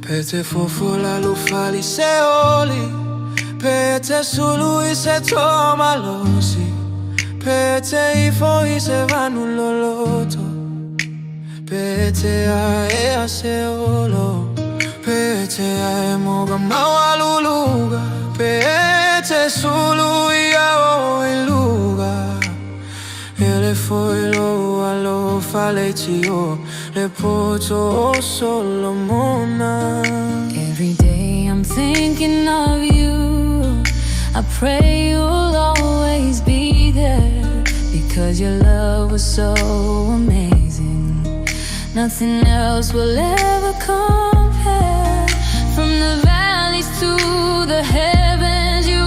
Pete fofola lu fali seoli, pete sulu ise toma losi, pete ifo ise vanu loloto, pete a seolo, pete a moga mawaluluga, pete sulu ia o iluga. Ele foi lo alo faletio le poto Solomona. Every day I'm thinking of you. I pray you'll always be there, because your love was so amazing. Nothing else will ever compare. From the valleys to the heavens, you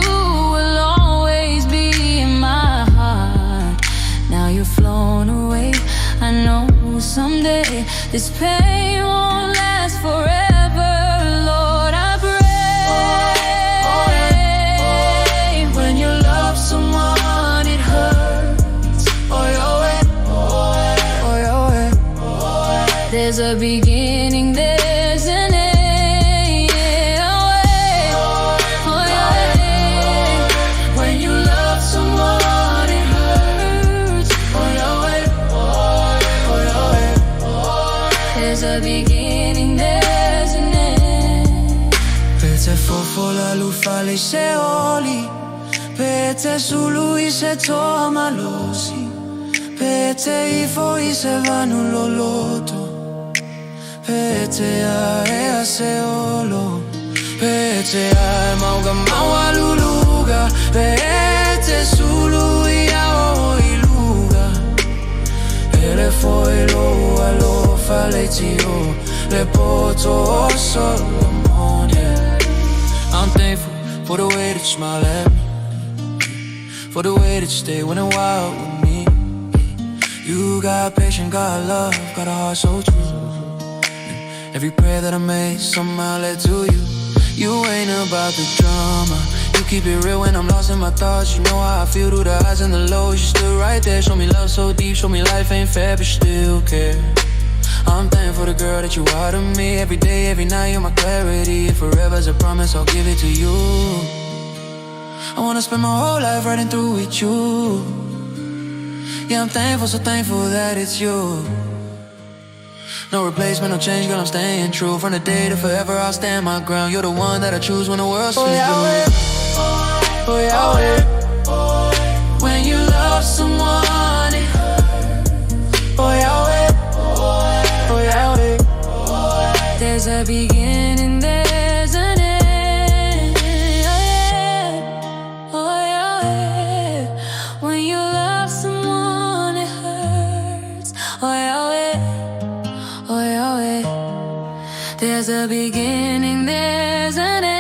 will always be in my heart. Now you're flown away. I know someday this pain won't last forever. Lord, I pray. When you love someone, it hurts. There's a beginning, there's an end. When you love someone, it hurts. There's a beginning, there's an end. Pete fofola lu fali seoli, pete sulu ise toma losi, pete ifo ise vanu loloto, pete a seolo, pete a mauga mawaluluga, pete sulu ia o iluga. Ele foi lo alo faletio le poto Solomon, yeah. I'm thankful for the way that you smile at me, for the way that you stay when and wild with me. You got patience, got love, got a heart so true. Every prayer that I made somehow led to you. You ain't about the drama, you keep it real when I'm lost in my thoughts. You know how I feel through the highs and the lows. You still right there, show me love so deep, show me life ain't fair but you still care. I'm thankful for the girl that you are to me. Every day, every night, you're my clarity. If forever's a promise, I'll give it to you. I wanna spend my whole life riding through with you. Yeah, I'm thankful, so thankful that it's you. No replacement, no change, girl, I'm staying true. From the day to forever, I'll stand my ground. You're the one that I choose when the world's feels blue. When you love someone, it there's a beginning, there's an end. When you love someone, it hurts. There's a beginning, there's an end.